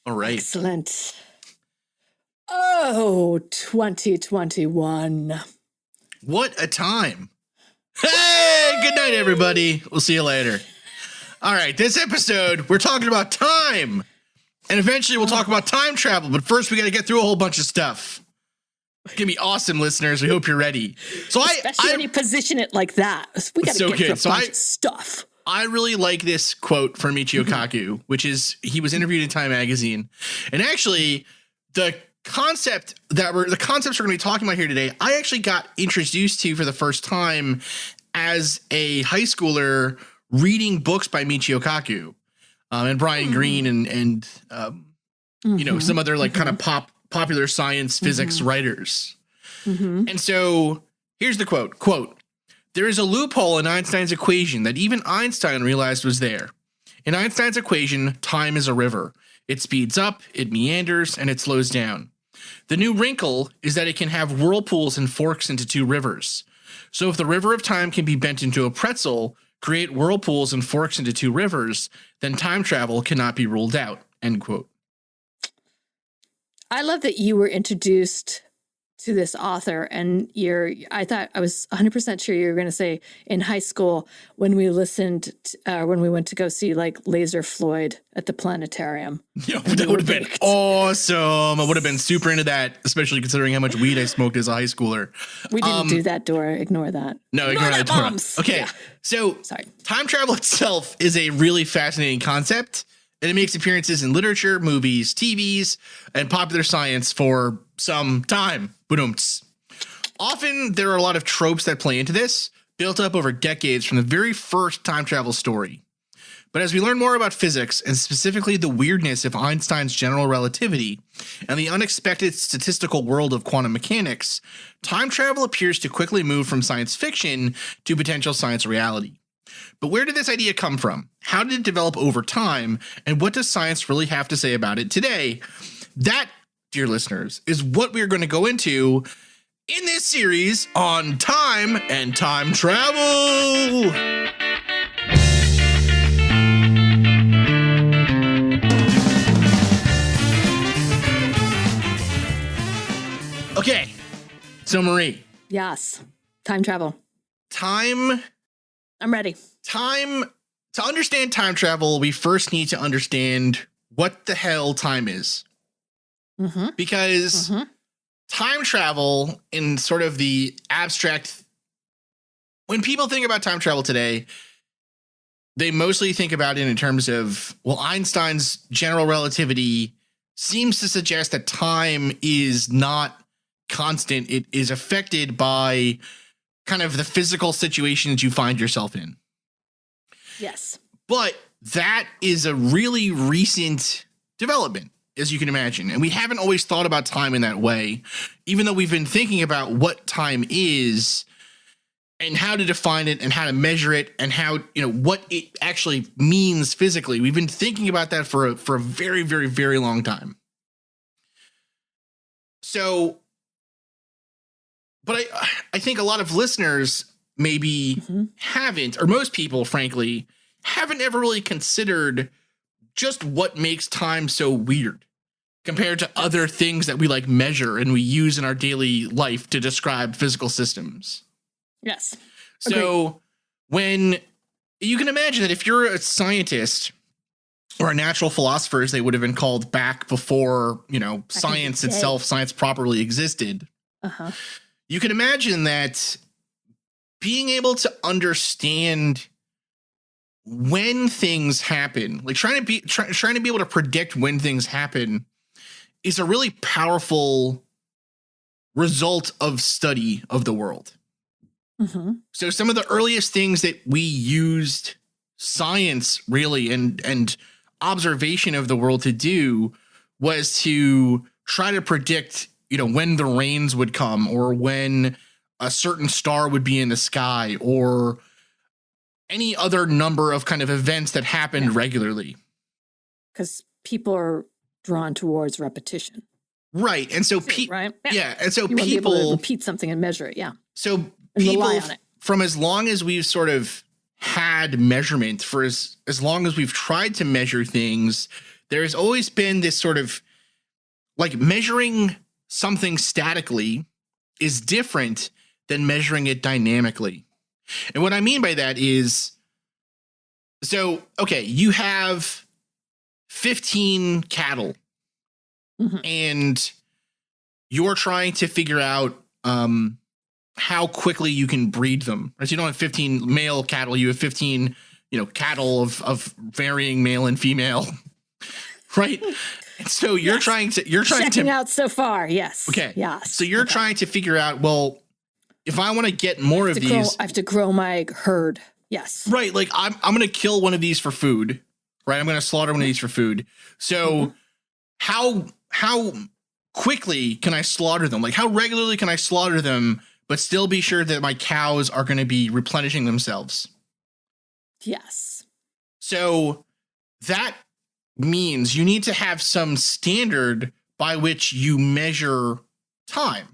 All right. Excellent. Oh, 2021. What a time. Hey, good night, everybody. We'll see you later. All right, this episode, we're talking about time. And eventually we'll talk about time travel. But first, we got to get through a whole bunch of stuff. It's going to be awesome, listeners. We hope you're ready. So Especially when you position it like that. We got to get through a bunch of stuff. I really like this quote from Michio Kaku, which is he was interviewed in Time magazine. And actually, the concepts we're going to be talking about here today, I actually got introduced to for the first time as a high schooler reading books by Michio Kaku and Brian Greene and you know, some other like kind of popular science physics writers. And so here's the quote, "There is a loophole in Einstein's equation that even Einstein realized was there. In Einstein's equation, time is a river. It speeds up, it meanders, and it slows down. The new wrinkle is that it can have whirlpools and forks into two rivers. So if the river of time can be bent into a pretzel, create whirlpools and forks into two rivers, then time travel cannot be ruled out." End quote. I love that you were introduced to this author, and I thought I was 100% sure you were going to say in high school when we listened, when we went to go see like Laser Floyd at the planetarium. Yeah, that would have been awesome. I would have been super into that, especially considering how much weed I smoked as a high schooler. We didn't do that, Dora. Ignore that. No, ignore that, Dora. Okay, yeah. So sorry. Time travel itself is a really fascinating concept, and it makes appearances in literature, movies, TVs, and popular science for some time. Boom. Often there are a lot of tropes that play into this, built up over decades from the very first time travel story. But as we learn more about physics, and specifically the weirdness of Einstein's general relativity and the unexpected statistical world of quantum mechanics, time travel appears to quickly move from science fiction to potential science reality. But where did this idea come from? How did it develop over time? And what does science really have to say about it today? That, dear listeners, is what we're going to go into in this series on time and time travel. Okay, so Marie. Yes, time travel. I'm ready. To understand time travel, we first need to understand what the hell time is. Because time travel in sort of the abstract, when people think about time travel today, they mostly think about it in terms of, well, Einstein's general relativity seems to suggest that time is not constant. It is affected by kind of the physical situations you find yourself in. Yes. But that is a really recent development, as you can imagine. And we haven't always thought about time in that way, even though we've been thinking about what time is and how to define it and how to measure it and how, you know, what it actually means physically. We've been thinking about that for a very, very, very long time. So, but I think a lot of listeners maybe haven't, or most people, frankly, haven't ever really considered just what makes time so weird compared to other things that we like measure and we use in our daily life to describe physical systems. Yes. So when you can imagine that if you're a scientist or a natural philosopher, as they would have been called back before, you know, science itself, science properly existed. You can imagine that being able to understand when things happen, like trying to be able to predict when things happen, is a really powerful result of study of the world. So some of the earliest things that we used science really and observation of the world to do was to try to predict, you know, when the rains would come or when a certain star would be in the sky or any other number of kind of events that happened regularly. Because people are drawn towards repetition. Right. And so right? And so you people want to be able to repeat something and measure it. Yeah. So and people rely on it. From as long as we've sort of had measurement, for as long as we've tried to measure things, there has always been this sort of like measuring something statically is different than measuring it dynamically. And what I mean by that is, so, okay, you have 15 cattle and you're trying to figure out how quickly you can breed them. Right? So you don't have 15 male cattle, you have 15, cattle of varying male and female. Right? And so you're trying to checking out so far. Yes. Okay. Yes. So you're trying to figure out, well, if I want to get more of these, I have to grow my herd. Yes. Right. Like I'm going to kill one of these for food, right? I'm going to slaughter one of these for food. So how quickly can I slaughter them? Like how regularly can I slaughter them, but still be sure that my cows are going to be replenishing themselves? Yes. So that means you need to have some standard by which you measure time.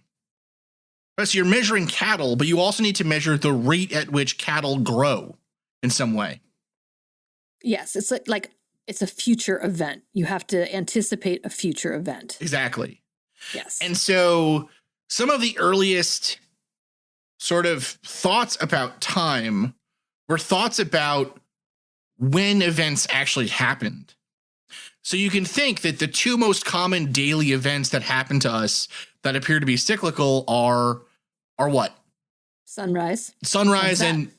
Right, so you're measuring cattle, but you also need to measure the rate at which cattle grow in some way. Yes, it's like it's a future event. You have to anticipate a future event. Exactly. Yes. And so some of the earliest sort of thoughts about time were thoughts about when events actually happened. So you can think that the two most common daily events that happen to us that appear to be cyclical are what? Sunrise and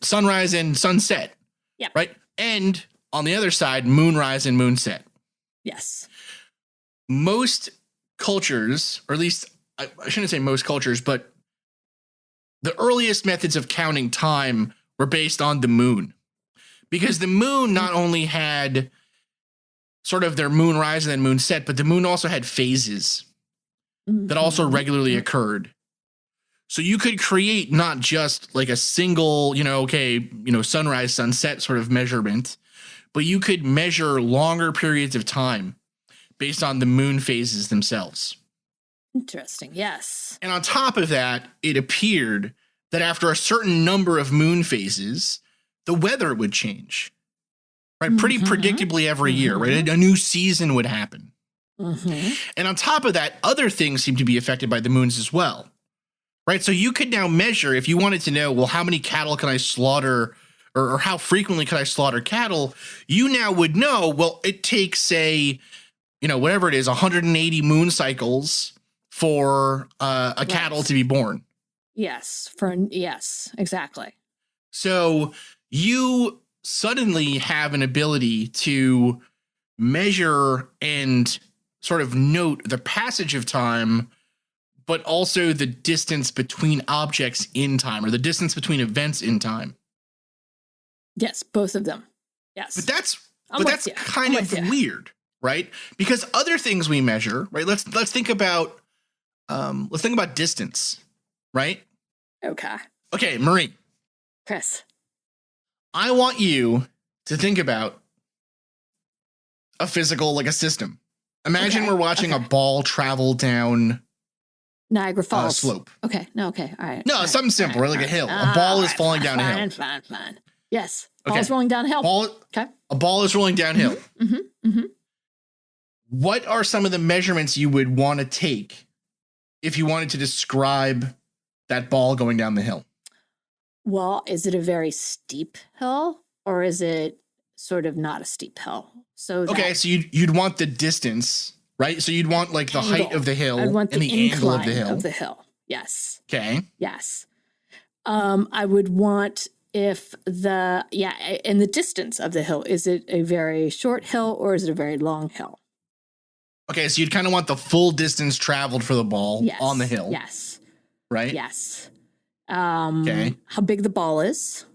sunset. Yeah. Right. And on the other side, moonrise and moonset. Yes. Most cultures, or at least I shouldn't say most cultures, but the earliest methods of counting time were based on the moon, because the moon not only had sort of their moonrise and then moonset, but the moon also had phases that also regularly occurred. So you could create not just like a single, sunrise, sunset sort of measurement, but you could measure longer periods of time based on the moon phases themselves. Interesting. Yes. And on top of that, it appeared that after a certain number of moon phases, the weather would change, right? Pretty predictably every year, right? A new season would happen. And on top of that, other things seem to be affected by the moons as well, right? So you could now measure, if you wanted to know, well, how many cattle can I slaughter, or how frequently can I slaughter cattle? You now would know, well, it takes, say, whatever it is, 180 moon cycles for a cattle to be born. Yes. Yes, exactly. So you suddenly have an ability to measure and sort of note the passage of time, but also the distance between objects in time, or the distance between events in time. Yes, both of them. Yes. But that's kind of weird, right? Because other things we measure, right? Let's think about distance, right? Okay, Marie. Chris. I want you to think about a physical, like a system. Imagine we're watching a ball travel down Niagara Falls slope. Okay. No. Okay. All right. No, all right, something simple, right? Like a hill. A ball is falling down a hill. Fine. Yes. Ball's rolling downhill. A ball is rolling downhill. What are some of the measurements you would want to take if you wanted to describe that ball going down the hill? Well, is it a very steep hill, or is it sort of not a steep hill? So you'd want the distance, right? So you'd want like the height of the hill and the angle of the hill. Yes. Okay. Yes. I would want and the distance of the hill. Is it a very short hill or is it a very long hill? Okay, so you'd kind of want the full distance traveled for the ball on the hill. Yes. Right? Yes. How big the ball is.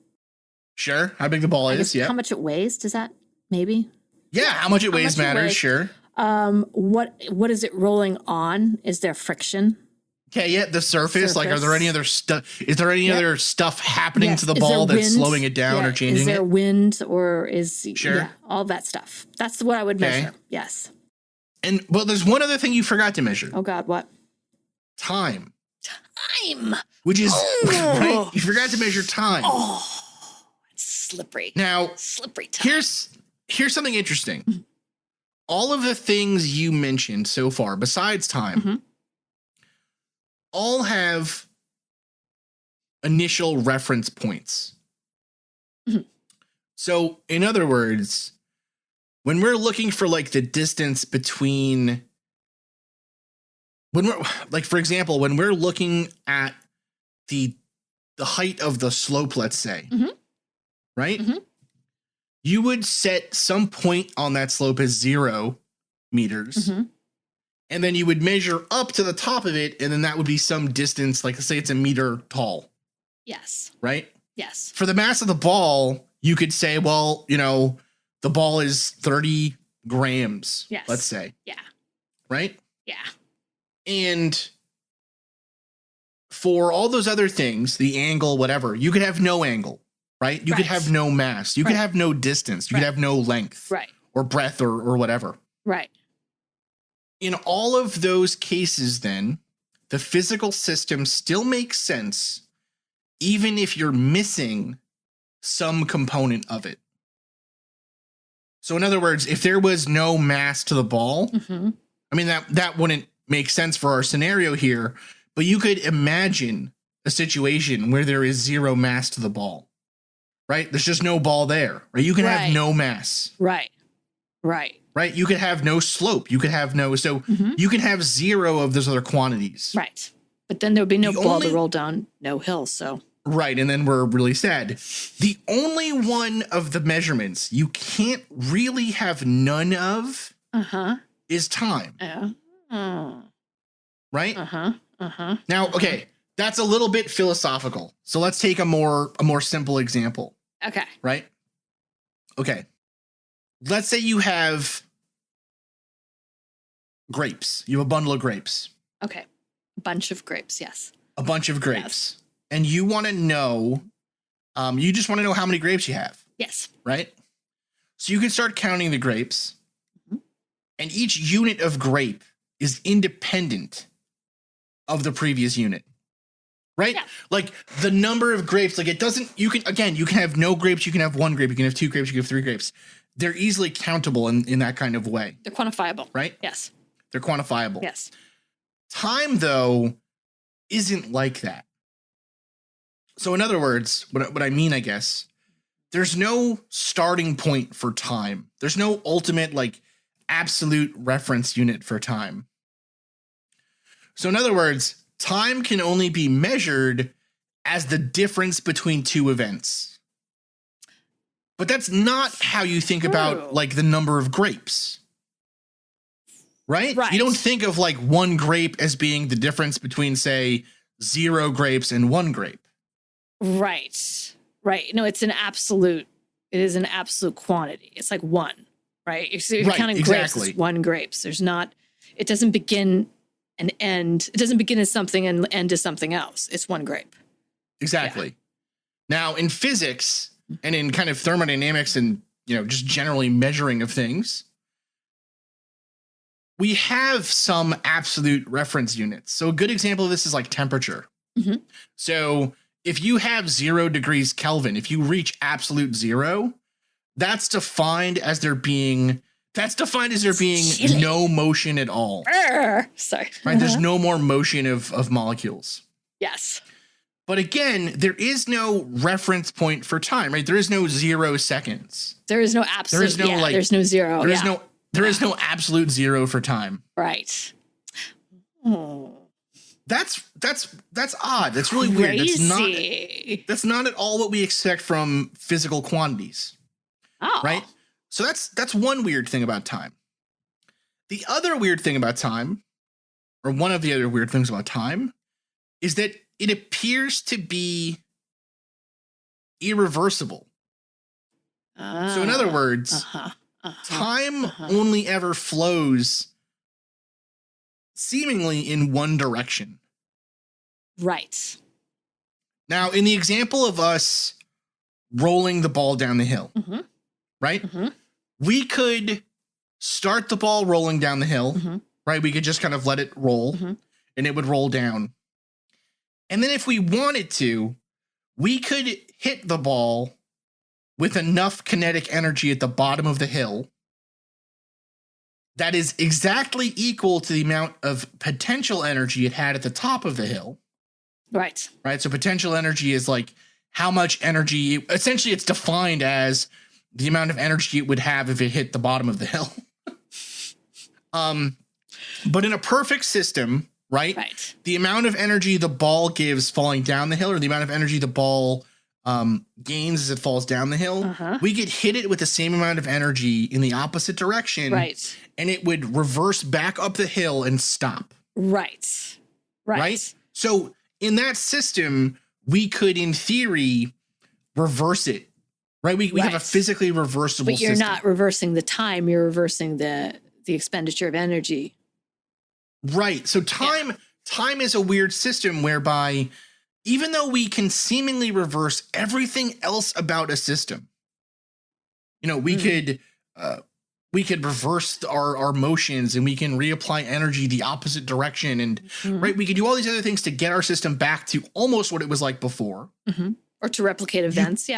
Sure. How big the ball is. Yeah. How much it weighs. Does that maybe? Yeah. How much it weighs matters. Sure. What is it rolling on? Is there friction? Okay. Yeah. The surface. Like, are there any other stuff? Is there any other stuff happening to the ball that's slowing it down or changing it? Is there wind or all that stuff? That's what I would measure. Yes. And there's one other thing you forgot to measure. Oh God, what? Time. Time. Which is right. You forgot to measure time. Oh, it's slippery. Now, slippery time. Here's something interesting. all of the things you mentioned so far, besides time, all have initial reference points. So, in other words, when we're looking for like the distance between, when we're like, for example, when we're looking at the height of the slope, let's say, right? You would set some point on that slope as 0 meters. And then you would measure up to the top of it. And then that would be some distance, like let's say it's a meter tall. Yes. Right? Yes. For the mass of the ball, you could say, well, you know, the ball is 30 grams, let's say. Yeah. Right? Yeah. And for all those other things, the angle, whatever, you could have no angle, right? You could have no mass. You could have no distance. You could have no length or breadth or whatever. Right. In all of those cases, then, the physical system still makes sense, even if you're missing some component of it. So in other words, if there was no mass to the ball, I mean, that wouldn't make sense for our scenario here, but you could imagine a situation where there is 0 mass to the ball, right? There's just no ball there, right? You can have no mass. Right. You could have no slope. You could have no, so you can have 0 of those other quantities. Right. But then there would be no ball to roll down, no hill, so. Right, and then we're really sad. The only one of the measurements you can't really have none of is time. Right? Now, okay, that's a little bit philosophical. So let's take a more simple example. Okay. Right? Okay. Let's say you have grapes. You have a bundle of grapes. Okay. A bunch of grapes, yes. A bunch of grapes. Yes. And you want to know, you just want to know how many grapes you have. Yes. Right? So you can start counting the grapes. And each unit of grape is independent of the previous unit. Right? Yeah. Like the number of grapes, like it doesn't, you can have no grapes, you can have 1 grape, you can have 2 grapes, you can have 3 grapes. They're easily countable in that kind of way. They're quantifiable. Right? Yes. They're quantifiable. Yes. Time, though, isn't like that. So in other words, what I mean, I guess, there's no starting point for time. There's no ultimate, like, absolute reference unit for time. So in other words, time can only be measured as the difference between 2 events. But that's not how you think about, like, the number of grapes. Right? You don't think of, like, 1 grape as being the difference between, say, 0 grapes and 1 grape. Right. No, it is an absolute quantity. It's like 1, right? You're counting grapes as 1 grapes. There's not, it doesn't begin and end. It doesn't begin as something and end as something else. It's 1 grape. Exactly. Yeah. Now in physics and in kind of thermodynamics and, you know, just generally measuring of things, we have some absolute reference units. So a good example of this is like temperature. So if you have 0 degrees Kelvin, if you reach absolute 0, that's defined as there being chilly. No motion at all. Sorry. Right? There's no more motion of molecules. Yes. But again, there is no reference point for time, right? There is no 0 seconds. There is no absolute. There's no 0. There is no absolute 0 for time. Right. That's odd. That's really weird. That's not at all what we expect from physical quantities. Oh. Right? So that's one weird thing about time. The other weird thing about time, or one of the other weird things about time, is that it appears to be irreversible. So in other words, time only ever flows seemingly in one direction. Right. Now, in the example of us rolling the ball down the hill, right? We could start the ball rolling down the hill, right? We could just kind of let it roll and it would roll down. And then if we wanted to, we could hit the ball with enough kinetic energy at the bottom of the hill that is exactly equal to the amount of potential energy it had at the top of the hill. Right. Right. So potential energy is like how much energy, essentially it's defined as the amount of energy it would have if it hit the bottom of the hill. But in a perfect system, right? The amount of energy the ball gives falling down the hill, or the amount of energy the ball gains as it falls down the hill, we could hit it with the same amount of energy in the opposite direction. Right. And it would reverse back up the hill and stop. Right. Right. So in that system, we could, in theory, reverse it. Right. We have a physically reversible system. But you're not reversing the time. You're reversing the expenditure of energy. Right. So time is a weird system whereby even though we can seemingly reverse everything else about a system, you know, we could reverse our motions, and we can reapply energy the opposite direction. And right, we could do all these other things to get our system back to almost what it was like before. Or to replicate events.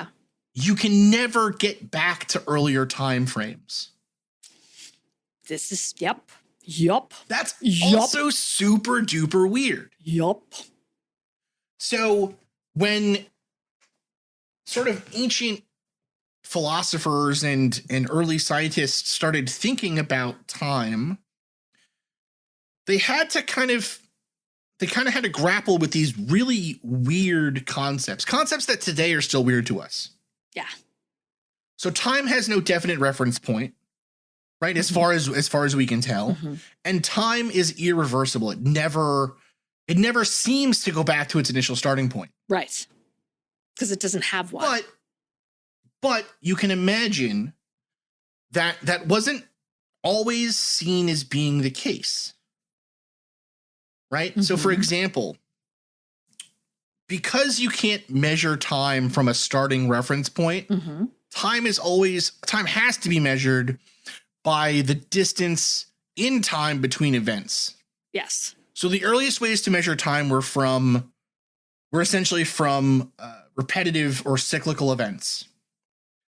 You can never get back to earlier time frames. This is, That's also super duper weird. So when sort of ancient philosophers and early scientists started thinking about time, they had to kind of had to grapple with these really weird concepts that today are still weird to us. So time has no definite reference point, right? As far as we can tell. And time is irreversible. It never seems to go back to its initial starting point. Right. Because it doesn't have one. But you can imagine that wasn't always seen as being the case. Right? So for example, because you can't measure time from a starting reference point, time has to be measured by the distance in time between events. Yes. So the earliest ways to measure time were essentially from repetitive or cyclical events.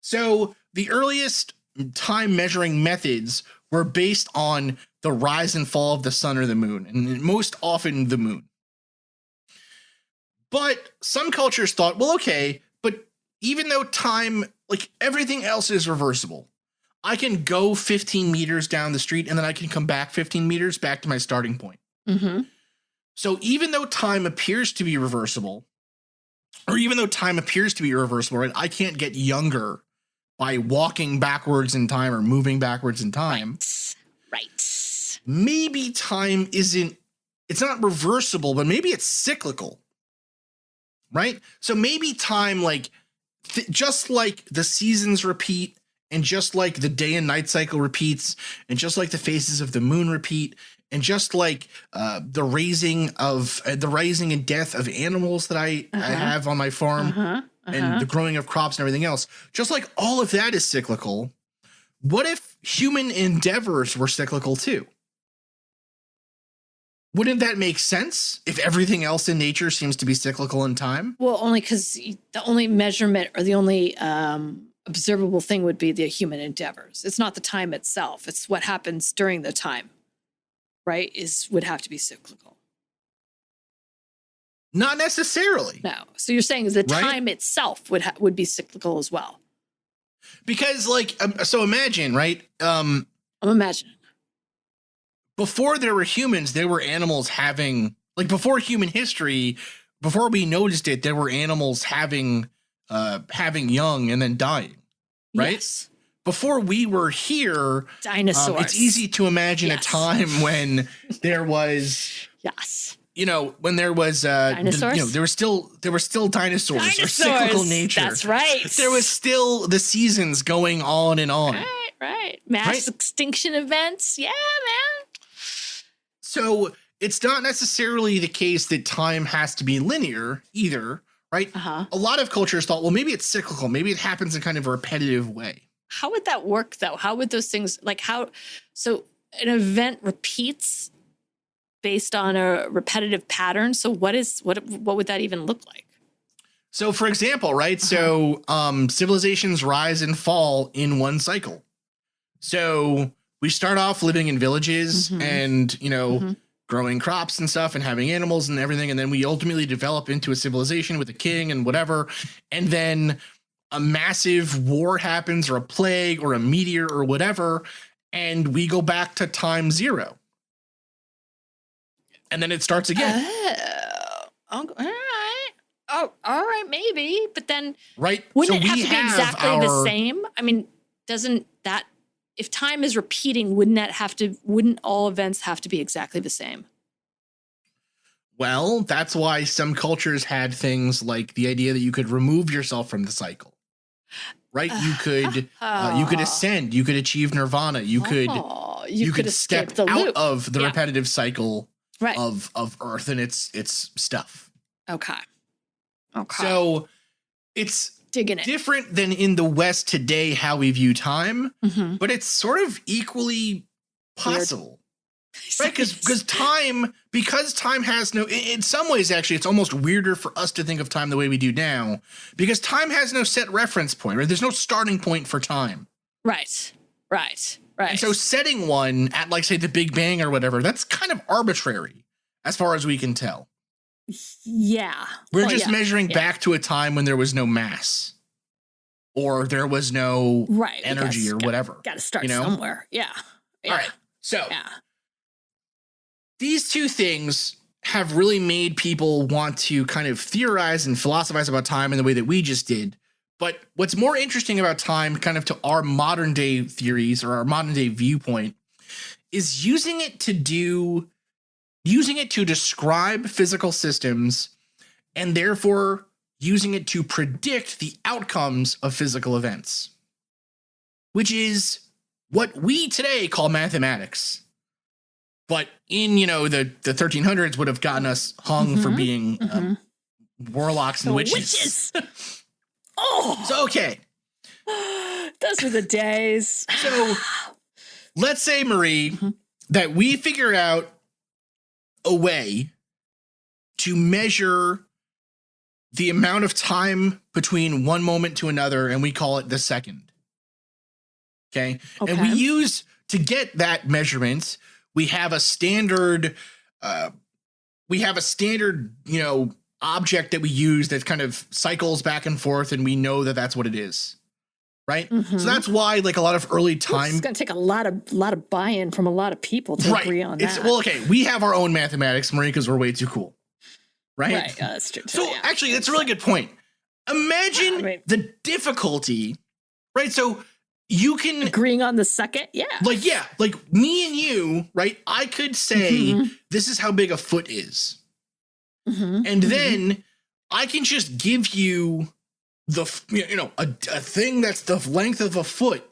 So the earliest time measuring methods were based on the rise and fall of the sun or the moon, and most often the moon. But some cultures thought, well, okay, but even though time, like everything else is reversible, I can go 15 meters down the street and then I can come back 15 meters back to my starting point. So even though time appears to be reversible, right, I can't get younger by walking backwards in time or moving backwards in time. Right. Maybe time it's not reversible, but maybe it's cyclical. Right? So maybe time, like just like the seasons repeat, and just like the day and night cycle repeats, and just like the phases of the moon repeat, and just like the raising and death of animals that I have on my farm, and the growing of crops and everything else, just like all of that is cyclical, what if human endeavors were cyclical too? Wouldn't that make sense if everything else in nature seems to be cyclical in time? Well, only because the only measurement or the only observable thing would be the human endeavors. It's not the time itself. It's what happens during the time, right? Would have to be cyclical. Not necessarily. No. So you're saying the time itself would be cyclical as well. Because so imagine, right? I'm imagining. Before there were humans, there were animals having, like before human history, before we noticed it, there were animals having young and then dying, right? Yes. Before we were here, dinosaurs. It's easy to imagine a time when there was, when there was, dinosaurs. there were still dinosaurs. Or cyclical nature. That's right. There was still the seasons going on and on. Right. Mass extinction events. Yeah, man. So it's not necessarily the case that time has to be linear either, right? A lot of cultures thought, well, maybe it's cyclical. Maybe it happens in kind of a repetitive way. How would that work, though? How would those things, so an event repeats based on a repetitive pattern. So what would that even look like? So, for example, right? So civilizations rise and fall in one cycle. So we start off living in villages and, growing crops and stuff and having animals and everything. And then we ultimately develop into a civilization with a king and whatever. And then a massive war happens or a plague or a meteor or whatever. And we go back to time 0. And then it starts again. All right. Oh, all right, maybe. But then right. Wouldn't it have to be exactly the same? I mean, doesn't that, if time is repeating, wouldn't all events have to be exactly the same? Well, that's why some cultures had things like the idea that you could remove yourself from the cycle. Right? You could ascend, you could achieve nirvana, you could step out of the repetitive cycle of Earth and its stuff. Okay. So it's digging it. Different than in the West today how we view time, but it's sort of equally possible. Right? Because time has no, in some ways, actually, it's almost weirder for us to think of time the way we do now, because time has no set reference point, right? There's no starting point for time. Right. And so setting one at, like, say, the Big Bang or whatever, that's kind of arbitrary as far as we can tell. Yeah. We're just measuring back to a time when there was no mass or there was no energy or whatever. Got to start somewhere. Yeah. All right. So these two things have really made people want to kind of theorize and philosophize about time in the way that we just did. But what's more interesting about time, kind of to our modern day theories or our modern day viewpoint, is using it to describe physical systems and therefore using it to predict the outcomes of physical events, which is what we today call mathematics. But in, the 1300s would have gotten us hung for being warlocks and witches. So, okay. Those were the days. So let's say, Marie, that we figure out a way to measure the amount of time between one moment to another, and we call it the second. Okay. And we use, to get that measurement, we have a standard, object that we use that kind of cycles back and forth, and we know that that's what it is. Right. So that's why, like, a lot of early time, it's going to take a lot of buy-in from a lot of people to agree on that. Well, okay, we have our own mathematics, Marie, because we're way too cool. Right. That's true. So actually, that's a really good point. Imagine the difficulty, right? So you can agreeing on the second. Yeah. Like me and you, right? I could say, this is how big a foot is. And then I can just give you a thing that's the length of a foot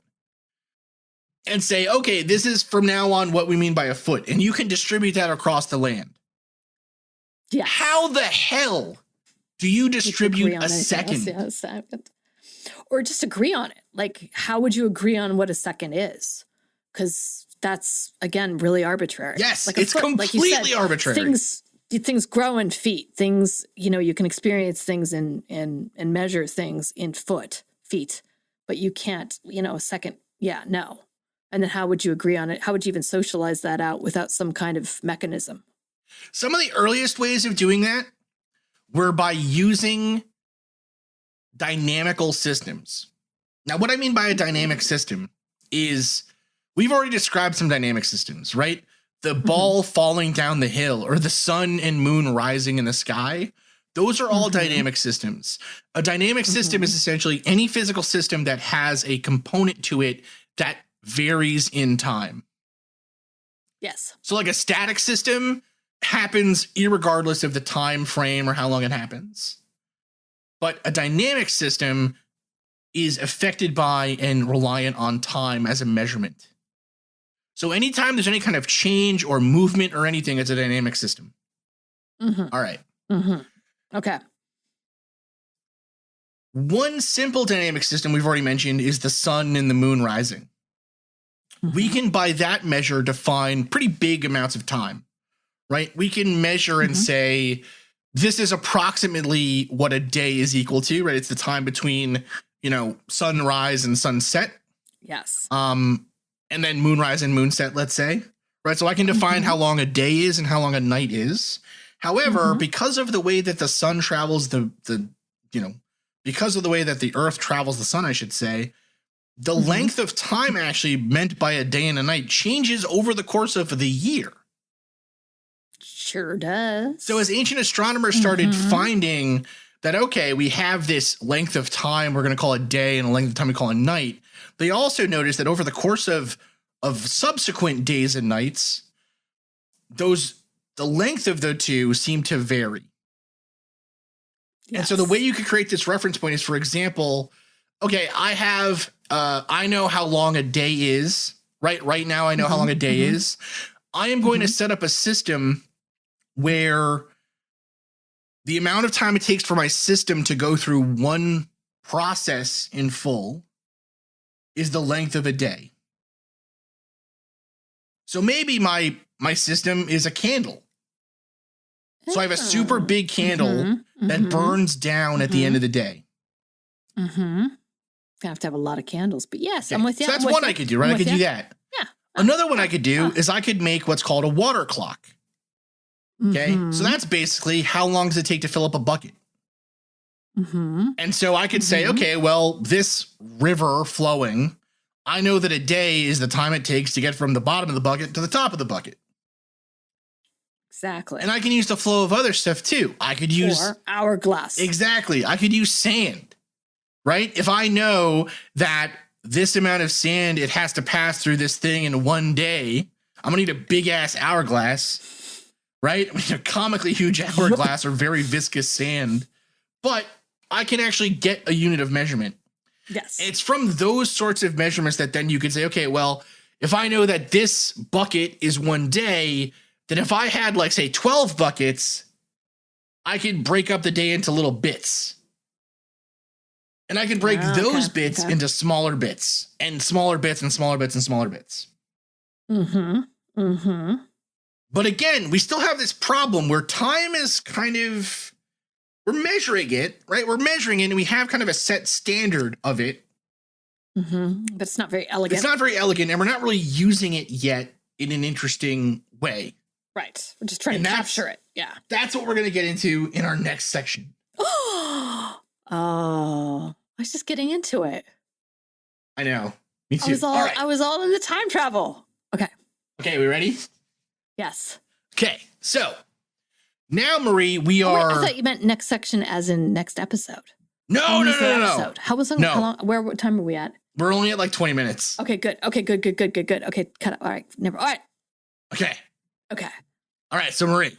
and say, okay, this is from now on what we mean by a foot. And you can distribute that across the land. Yeah. How the hell do you distribute a second? Or just agree on it. Like, how would you agree on what a second is? Because that's, again, really arbitrary. Yes, like it's completely arbitrary. Things grow in feet. Things, you can experience things and measure things in feet, but you can't, a second. Yeah, no. And then how would you agree on it? How would you even socialize that out without some kind of mechanism? Some of the earliest ways of doing that were by using dynamical systems. Now, what I mean by a dynamic system is we've already described some dynamic systems, right? The ball falling down the hill or the sun and moon rising in the sky. Those are all dynamic systems. A dynamic system is essentially any physical system that has a component to it that varies in time. Yes. So like a static system happens irregardless of the time frame or how long it happens. But a dynamic system is affected by and reliant on time as a measurement. So anytime there's any kind of change or movement or anything, it's a dynamic system. All right. Okay. One simple dynamic system we've already mentioned is the sun and the moon rising. We can, by that measure, define pretty big amounts of time, right? We can measure and say, this is approximately what a day is equal to, right? It's the time between, sunrise and sunset. Yes. and then moonrise and moonset, let's say, right? So I can define how long a day is and how long a night is. However, because of the way that the sun travels because of the way that the earth travels the sun, I should say, the length of time actually meant by a day and a night changes over the course of the year. Sure does. So as ancient astronomers started finding that, okay, we have this length of time we're going to call a day and a length of time we call a night, they also noticed that over the course of subsequent days and nights, the length of the two seem to vary. Yes. And so the way you could create this reference point is, for example, okay, I know how long a day is, right? Right now, I know how long a day is. I am going to set up a system where the amount of time it takes for my system to go through one process in full is the length of a day. So maybe my system is a candle. So I have a super big candle that burns down at the end of the day. Gonna have to have a lot of candles, but yes, I'm with you. So that's one I could do, right? I could do that. Yeah. Another one I could do is I could make what's called a water clock. Okay. So that's basically how long does it take to fill up a bucket? And so I could say, okay, well, this river flowing, I know that a day is the time it takes to get from the bottom of the bucket to the top of the bucket. Exactly. And I can use the flow of other stuff too. I could use hourglass. Exactly. I could use sand, right? If I know that this amount of sand, it has to pass through this thing in one day, I'm gonna need a big ass hourglass, right? I mean, a comically huge hourglass or very viscous sand, but I can actually get a unit of measurement. Yes. It's from those sorts of measurements that then you could say, okay, well, if I know that this bucket is one day, then if I had, like, say, 12 buckets, I could break up the day into little bits. And I could break those bits into smaller bits and smaller bits and smaller bits and smaller bits. But again, we still have this problem where time is kind of, we're measuring it, right? We're measuring it and we have kind of a set standard of it. But it's not very elegant. It's not very elegant, and we're not really using it yet in an interesting way. Right. We're just trying to capture it. Yeah. That's what we're going to get into in our next section. Oh, I was just getting into it. I know. Me too. I was all in the time travel. Okay. Okay, we ready? Yes. Okay. So now, Marie, we are. Wait, I thought you meant next section as in next episode. No. How was it? No. How long? What time are we at? We're only at like 20 minutes. Okay, good. Okay, good. Okay, cut it. All right. All right. Okay. All right. So, Marie,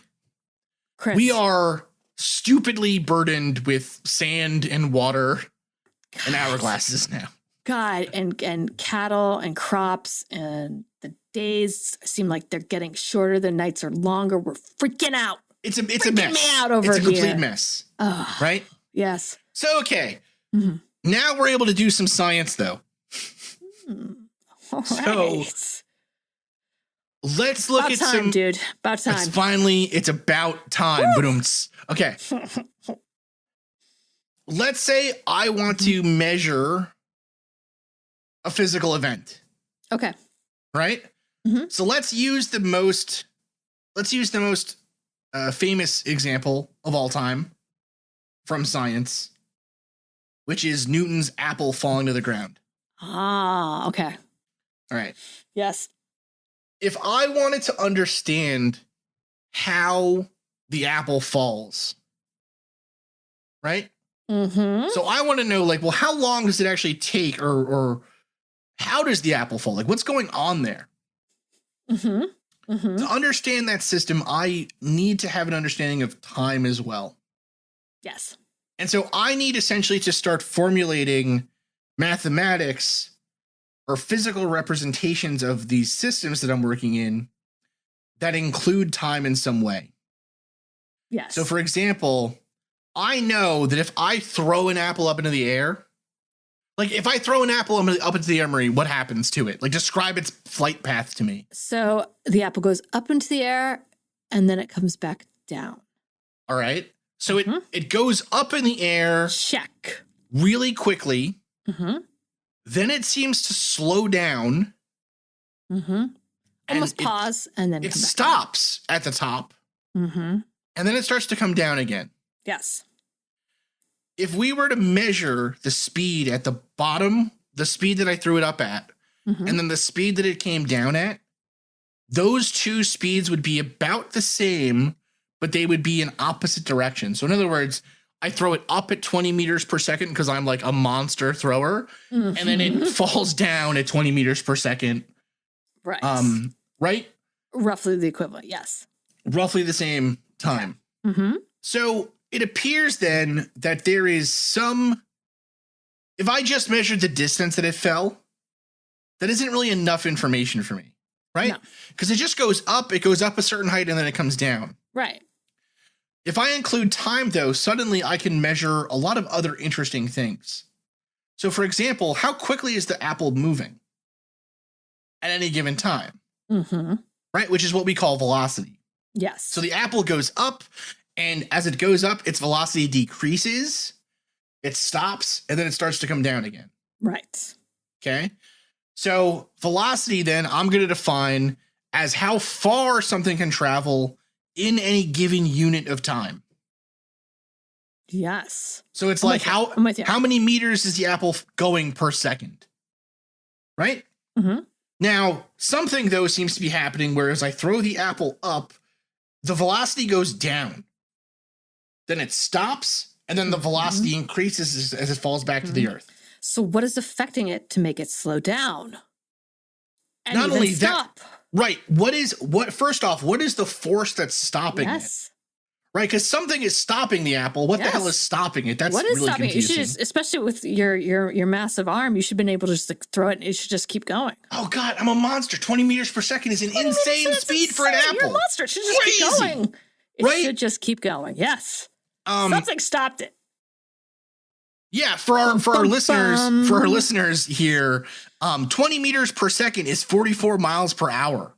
Chris, we are stupidly burdened with sand and water and hourglasses now. God, and cattle and crops, and the days seem like they're getting shorter. The nights are longer. We're freaking out. It's a mess. Me out over it's a complete here. mess. Oh, right? Yes. So, okay. Now we're able to do some science, though. All So, right. let's look About at time, dude. About time. It's about time. Okay. Let's say I want to measure a physical event. Okay. Right? So let's use the most famous example of all time from science, which is Newton's apple falling to the ground. Ah, okay. All right. Yes. If I wanted to understand how the apple falls, right? So I want to know, like, well, how long does it actually take, or how does the apple fall? Like, what's going on there? To understand that system, I need to have an understanding of time as well. Yes. And so I need essentially to start formulating mathematics or physical representations of these systems that I'm working in that include time in some way. Yes. So, for example, I know that if I throw an apple up into the air, like if I throw an apple up into the air, Marie, what happens to it? Like, describe its flight path to me. So the apple goes up into the air and then it comes back down. All right. So it goes up in the air. Check. Really quickly. Then it seems to slow down. Mm-hmm. Almost pause and then it stops at the top. Mm-hmm. And then it starts to come down again. Yes. If we were to measure the speed at the bottom, the speed that I threw it up at, and then the speed that it came down at, those two speeds would be about the same, but they would be in opposite directions. So in other words, I throw it up at 20 meters per second because I'm like a monster thrower, and then it falls down at 20 meters per second. Right. Right? Roughly the equivalent, yes. Roughly the same time. Mm-hmm. So it appears then that there is some, if I just measured the distance that it fell, that isn't really enough information for me, right? Because it just goes up a certain height and then it comes down. Right. If I include time though, suddenly I can measure a lot of other interesting things. So for example, how quickly is the apple moving at any given time? Mm-hmm. Right? Which is what we call velocity. Yes. So the apple goes up, and as it goes up, its velocity decreases, it stops, and then it starts to come down again. Right. Okay. So velocity then I'm going to define as how far something can travel in any given unit of time. Yes. So it's like how many meters is the apple going per second? Right? Mm-hmm. Now, something, though, seems to be happening, whereas I throw the apple up, the velocity goes down. Then it stops, and then the velocity increases as it falls back to the earth. So what is affecting it to make it slow down? And not only stop? Right. First off, what is the force that's stopping it? Right, because something is stopping the apple. What the hell is stopping it? That's really confusing. You should just, especially with your massive arm, you should have been able to just throw it and it should just keep going. Oh God, I'm a monster. 20 meters per second is an insane speed for an apple. You're a monster. It should just keep going. It should just keep going. Yes. Something stopped it. Yeah, for our listeners here, 20 meters per second is 44 miles per hour.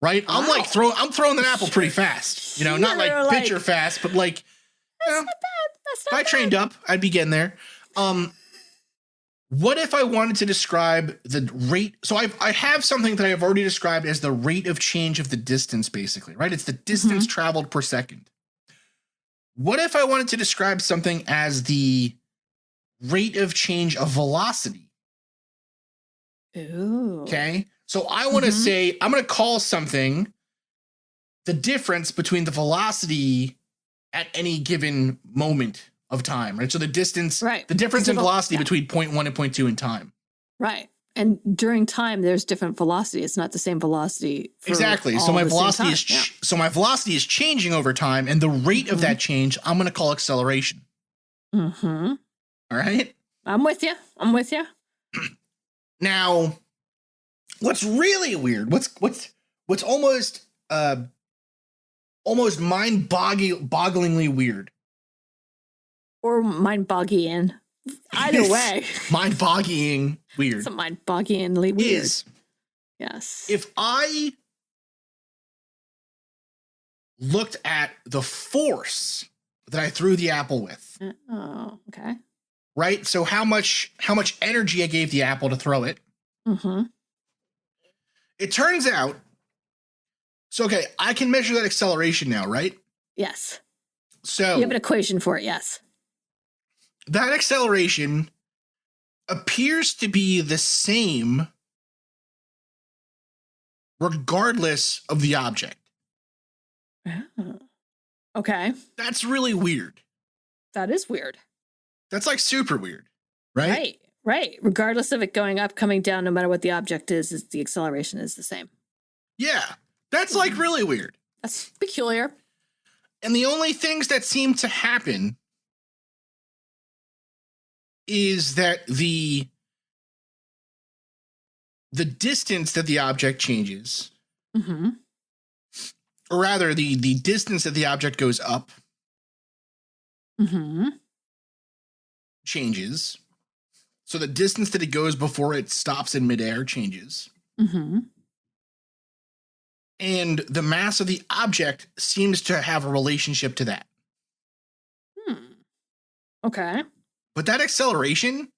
Right? Wow. I'm throwing that apple pretty fast. You know, not like pitcher fast, but like, that's not bad. That's not if I trained up, I'd be getting there. What if I wanted to describe the rate? So I have something that I have already described as the rate of change of the distance, basically, right? It's the distance traveled per second. What if I wanted to describe something as the rate of change of velocity? Ooh. Okay. So I want to say, I'm going to call something the difference between the velocity at any given moment of time, right? So the distance, the difference in velocity between 0.1 and 0.2 in time. Right. And during time, there's different velocity. It's not the same velocity. Exactly. So my velocity my velocity is changing over time, and the rate of that change, I'm going to call acceleration. Mm-hmm. All right. I'm with you. Now, what's really weird? What's almost mind-bogglingly weird, or mind-boggling. Either way, mind-boggling weird. It's mind-bogglingly weird. Yes. If I looked at the force that I threw the apple with. Oh, okay. Right. So how much energy I gave the apple to throw it. Mm-hmm. It turns out. So, okay, I can measure that acceleration now, right? Yes. So you have an equation for it. Yes. That acceleration appears to be the same regardless of the object. Oh. Okay. That's really weird. That is weird. That's like super weird, right? Right. Regardless of it going up, coming down, no matter what the object is the acceleration is the same. Yeah. That's like really weird. That's peculiar. And the only things that seem to happen is that the distance that the object changes, or rather the distance that the object goes up, changes. So the distance that it goes before it stops in midair changes. And the mass of the object seems to have a relationship to that. Okay. But that acceleration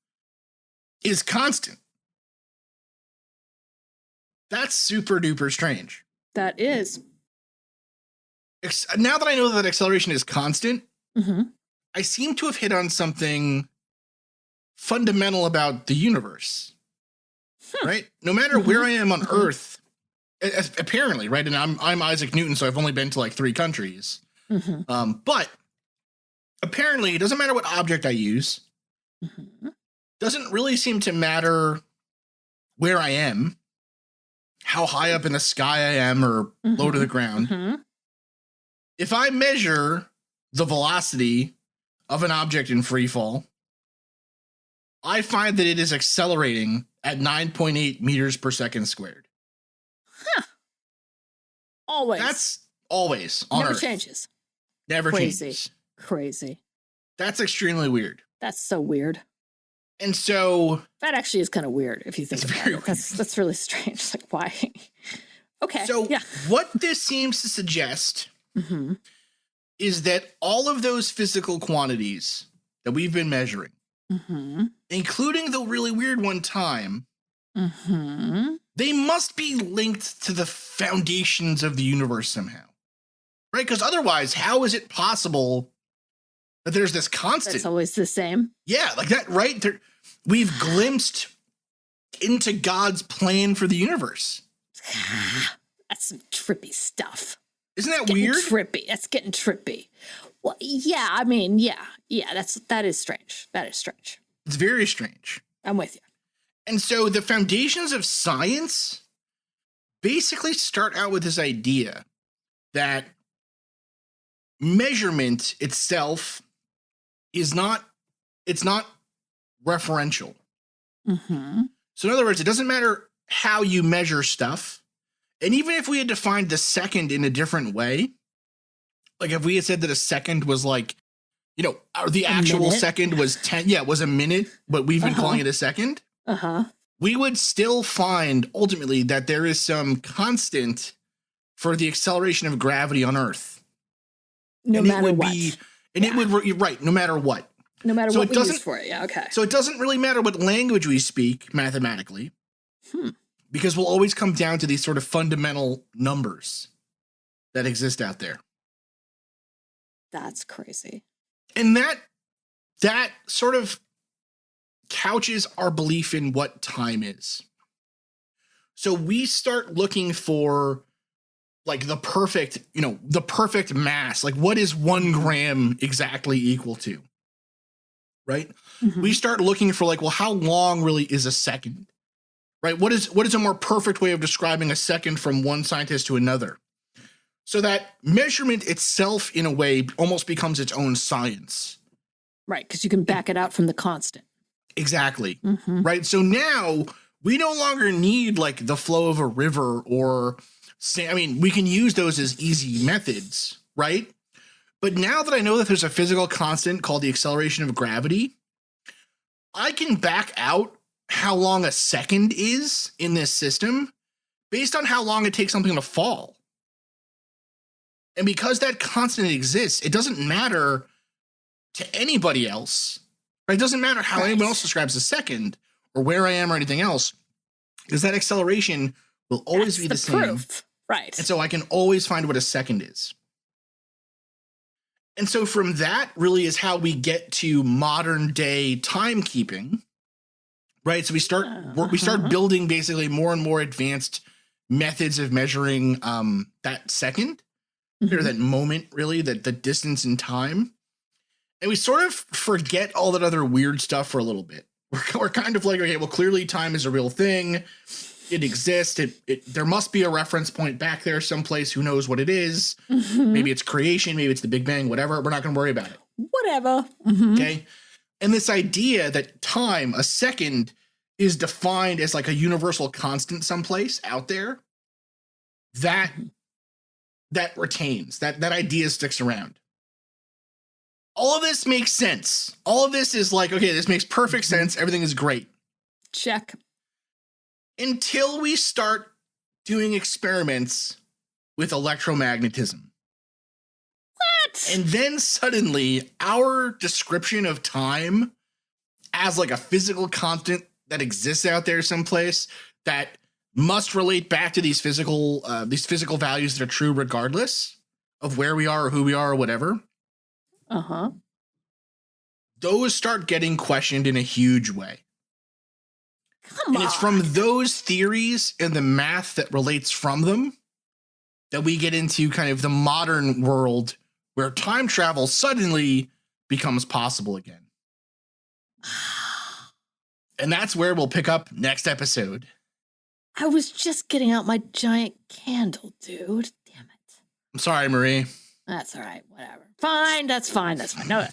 is constant. That's super duper strange. That is. Now that I know that acceleration is constant, I seem to have hit on something fundamental about the universe. Right? No matter where I am on Earth, apparently, right? And I'm Isaac Newton, so I've only been to like 3 countries. But apparently, it doesn't matter what object I use. Doesn't really seem to matter where I am, how high up in the sky I am or low to the ground. If I measure the velocity of an object in free fall, I find that it is accelerating at 9.8 meters per second squared. Always. That's always on Never Earth. changes. Never Crazy. changes. Crazy. That's extremely weird. That's so weird. And so that actually is kind of weird if you think about it. That's really strange. Like, why? Okay. So what this seems to suggest is that all of those physical quantities that we've been measuring, including the really weird one, time, they must be linked to the foundations of the universe somehow. Right? Because otherwise, how is it possible that there's this constant? It's always the same. Yeah, like that, right? We've glimpsed into God's plan for the universe. That's some trippy stuff. Isn't that weird? Trippy. That's getting trippy. Well, yeah, I mean, yeah, that is strange. That is strange. It's very strange. I'm with you. And so the foundations of science basically start out with this idea that measurement itself it's not referential. So in other words, it doesn't matter how you measure stuff. And even if we had defined the second in a different way, like if we had said that a second was like, the actual second was 10, it was a minute, but we've been calling it a second. We would still find ultimately that there is some constant for the acceleration of gravity on Earth. No matter what. It would, right, no matter what. No matter what we use for it. Yeah, okay. So it doesn't really matter what language we speak mathematically, because we'll always come down to these sort of fundamental numbers that exist out there. That's crazy. And that sort of couches our belief in what time is. So we start looking for like the perfect mass. Like, what is 1 gram exactly equal to? Right? We start looking for like, well, how long really is a second? Right? What is a more perfect way of describing a second from one scientist to another? So that measurement itself, in a way, almost becomes its own science. Right, because you can back it out from the constant. Exactly. Right? So now we no longer need like the flow of a river or we can use those as easy methods, right? But now that I know that there's a physical constant called the acceleration of gravity, I can back out how long a second is in this system based on how long it takes something to fall. And because that constant exists, it doesn't matter to anybody else. Right? It doesn't matter how anyone else describes a second or where I am or anything else, because that acceleration will always be the same. Proof. Right. And so I can always find what a second is. And so from that really is how we get to modern day timekeeping, right? So we start building basically more and more advanced methods of measuring that second or that moment, really, the distance in time. And we sort of forget all that other weird stuff for a little bit. We're kind of like, okay, well, clearly time is a real thing. It exists. There must be a reference point back there someplace. Who knows what it is? Maybe it's creation. Maybe it's the Big Bang, whatever. We're not going to worry about it. Whatever. Okay. And this idea that time, a second, is defined as like a universal constant someplace out there, that retains. That idea sticks around. All of this makes sense. All of this is like, okay, this makes perfect sense. Everything is great. Check. Until we start doing experiments with electromagnetism. What? And then suddenly our description of time as like a physical constant that exists out there someplace that must relate back to these physical values that are true regardless of where we are or who we are or whatever. Uh-huh. Those start getting questioned in a huge way. Come on. It's from those theories and the math that relates from them that we get into kind of the modern world where time travel suddenly becomes possible again. And that's where we'll pick up next episode. I was just getting out my giant candle, dude. Damn it. I'm sorry, Marie. That's all right. Whatever. Fine. That's fine. That's fine. No.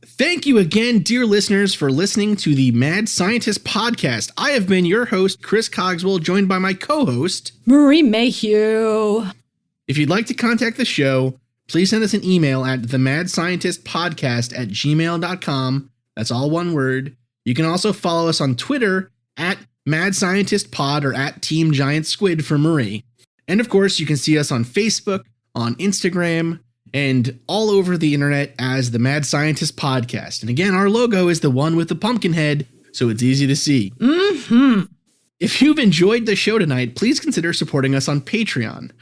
Thank you again, dear listeners, for listening to the Mad Scientist podcast. I have been your host, Chris Cogswell, joined by my co-host, Marie Mayhew. If you'd like to contact the show, please send us an email at themadscientistpodcast@gmail.com. That's all one word. You can also follow us on Twitter at Mad Scientist Pod or at Team Giant Squid for Marie. And of course, you can see us on Facebook, on Instagram, and all over the internet as the Mad Scientist Podcast. And again, our logo is the one with the pumpkin head, so it's easy to see. Mm-hmm. If you've enjoyed the show tonight, please consider supporting us on Patreon,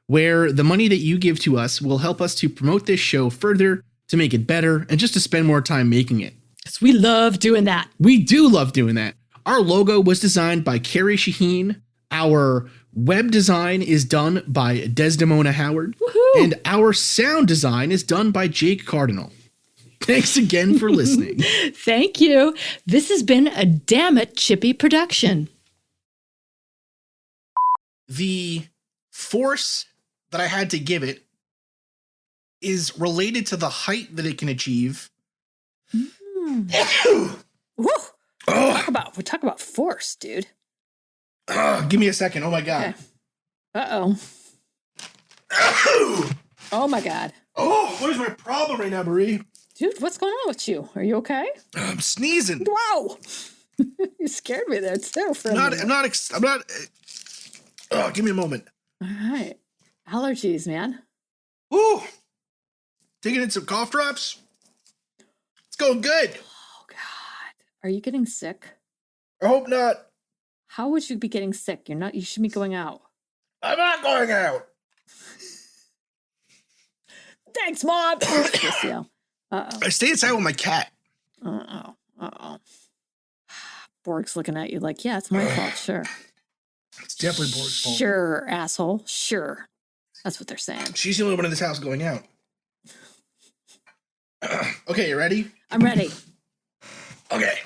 where the money that you give to us will help us to promote this show further, to make it better, and just to spend more time making it. Because we love doing that. We do love doing that. Our logo was designed by Carrie Shaheen. Our web design is done by Desdemona Howard. Woohoo! And our sound design is done by Jake Cardinal. Thanks again for listening. Thank you. This has been a Damn It Chippy production. The force that I had to give it is related to the height that it can achieve. Woo. We talk about force, dude. Give me a second. Oh my God. Okay. Uh-oh. Oh my God. Oh, what is my problem right now, Marie? Dude, what's going on with you? Are you okay? I'm sneezing. Wow. You scared me there too. I'm not. Oh, give me a moment. All right. Allergies, man. Ooh. Taking in some cough drops. It's going good. Oh God. Are you getting sick? I hope not. How would you be getting sick? You should be going out. I'm not going out. Thanks, Mom. Uh-oh. I stay inside with my cat. Uh-oh. Borg's looking at you like, yeah, it's my fault. Sure. It's definitely Borg's fault. Sure, asshole. Sure. That's what they're saying. She's the only one in this house going out. Okay, you ready? I'm ready. Okay.